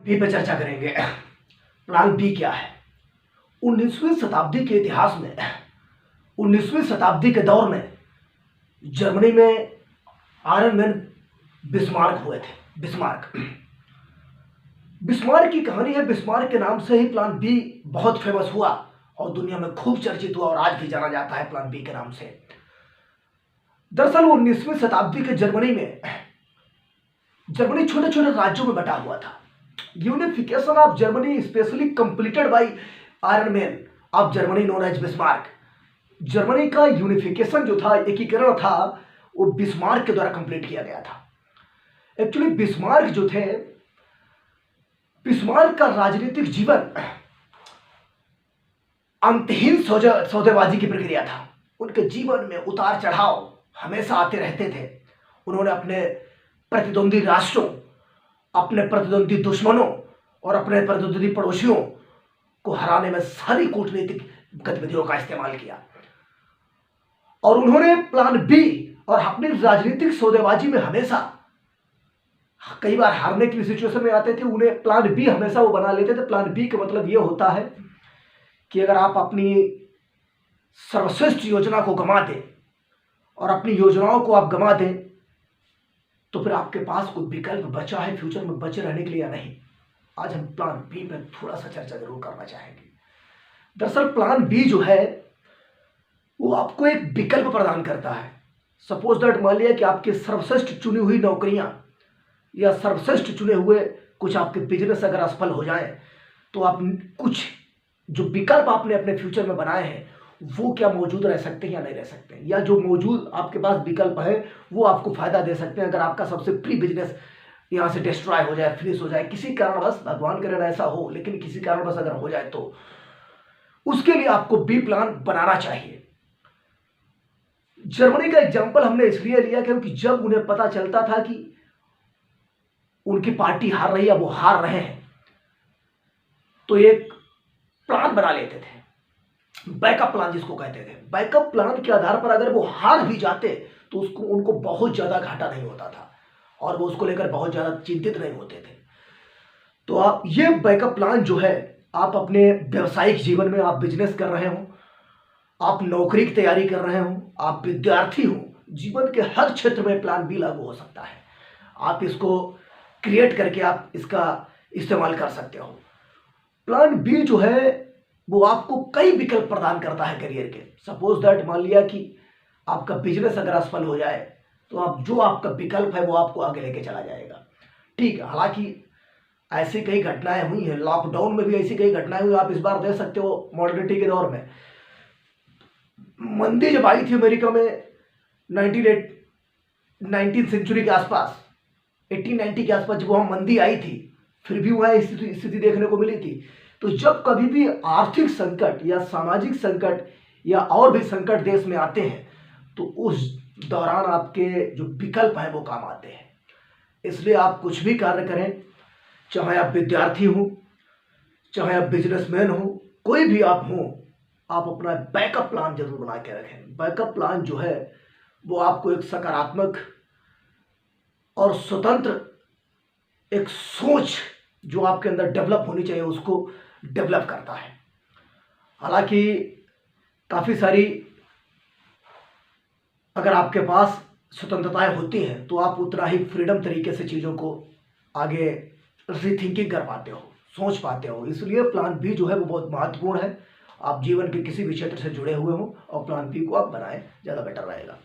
B पे चर्चा करेंगे। प्लान बी क्या है? 19वीं शताब्दी के इतिहास में, 19वीं शताब्दी के दौर में जर्मनी में आयरन मैन बिस्मार्क हुए थे। बिस्मार्क की कहानी है। बिस्मार्क के नाम से ही प्लान बी बहुत फेमस हुआ और दुनिया में खूब चर्चित हुआ और आज भी जाना जाता है प्लान बी के नाम से। दरअसल 19वीं शताब्दी के जर्मनी में, जर्मनी छोटे छोटे राज्यों में बटा हुआ था। Unification of Germany specially completed by iron man of Germany known as Bismarck. Germany का यूनिफिकेशन जो था, एकीकरण था, वो बिस्मार्क के द्वारा कंप्लीट किया गया था। एक्चुअली बिस्मार्क जो थे, बिस्मार्क का राजनीतिक जीवन अंतहीन सौदेबाजी की प्रक्रिया था। उनके जीवन में उतार चढ़ाव हमेशा आते रहते थे। उन्होंने अपने प्रतिद्वंदी राष्ट्रों, अपने प्रतिद्वंदी दुश्मनों और अपने प्रतिद्वंदी पड़ोसियों को हराने में सारी कूटनीतिक गतिविधियों का इस्तेमाल किया और उन्होंने प्लान बी और अपनी राजनीतिक सौदेबाजी में हमेशा, कई बार हारने की सिचुएशन में आते थे, उन्हें प्लान बी हमेशा वो बना लेते थे। प्लान बी का मतलब ये होता है कि अगर आप अपनी सर्वश्रेष्ठ योजना को गंवा दें और अपनी योजनाओं को आप गंवा दें तो फिर आपके पास कोई विकल्प बचा है फ्यूचर में बचे रहने के लिए या नहीं। आज हम प्लान बी पर थोड़ा सा चर्चा जरूर करना चाहेंगे। दरअसल प्लान बी जो है वो आपको एक विकल्प प्रदान करता है। सपोज दैट, मान लिया कि आपकी सर्वश्रेष्ठ चुनी हुई नौकरियां या सर्वश्रेष्ठ चुने हुए कुछ आपके बिजनेस अगर असफल हो जाए तो आप कुछ जो विकल्प आपने अपने फ्यूचर में बनाए हैं वो क्या मौजूद रह सकते हैं या नहीं रह सकते हैं, या जो मौजूद आपके पास विकल्प है वो आपको फायदा दे सकते हैं। अगर आपका सबसे प्री बिजनेस यहाँ से डिस्ट्रॉय हो जाए, फिनिश हो जाए, किसी कारणवश, भगवान करे ऐसा हो, लेकिन किसी कारणवश अगर हो जाए तो उसके लिए आपको बी प्लान बनाना चाहिए। जर्मनी का एग्जाम्पल हमने इसलिए लिया क्योंकि जब उन्हें पता चलता था कि उनकी पार्टी हार रही है, वो हार रहे हैं, तो एक प्लान बना लेते थे, बैकअप प्लान जिसको कहते थे। बैकअप प्लान के आधार पर अगर वो हार भी जाते तो उसको उनको बहुत ज्यादा घाटा नहीं होता था और वो उसको लेकर बहुत ज्यादा चिंतित नहीं होते थे। तो आप ये बैकअप प्लान जो है, आप अपने व्यवसायिक जीवन में, आप बिजनेस कर रहे हो, आप नौकरी की तैयारी कर रहे हो, आप विद्यार्थी हो, जीवन के हर क्षेत्र में प्लान बी लागू हो सकता है। आप इसको क्रिएट करके आप इसका इस्तेमाल कर सकते हो। प्लान बी जो है वो आपको कई विकल्प प्रदान करता है करियर के। सपोज दैट, मान लिया कि आपका बिजनेस अगर असफल हो जाए तो आप जो आपका विकल्प है वो आपको आगे लेके चला जाएगा। ठीक है, हालांकि ऐसी कई घटनाएं हुई हैं, लॉकडाउन में भी ऐसी कई घटनाएं हुई। आप इस बार देख सकते हो मॉडर्निटी के दौर में मंदी जब आई थी अमेरिका में 19 सेंचुरी के आसपास, 1890 के आसपास जब वहां मंदी आई थी, फिर भी वहां स्थिति देखने को मिली थी। तो जब कभी भी आर्थिक संकट या सामाजिक संकट या और भी संकट देश में आते हैं तो उस दौरान आपके जो विकल्प हैं वो काम आते हैं। इसलिए आप कुछ भी कार्य करें, चाहे आप विद्यार्थी हो, चाहे आप बिजनेसमैन हो, कोई भी आप हो, आप अपना बैकअप प्लान जरूर बना के रखें। बैकअप प्लान जो है वो आपको एक सकारात्मक और स्वतंत्र एक सोच जो आपके अंदर डेवलप होनी चाहिए उसको डेवलप करता है। हालांकि काफ़ी सारी अगर आपके पास स्वतंत्रताएं होती हैं तो आप उतना ही फ्रीडम तरीके से चीज़ों को आगे रीथिंकिंग कर पाते हो, सोच पाते हो। इसलिए प्लान बी जो है वो बहुत महत्वपूर्ण है। आप जीवन के किसी भी क्षेत्र से जुड़े हुए हो और प्लान बी को आप बनाएं, ज़्यादा बेटर रहेगा।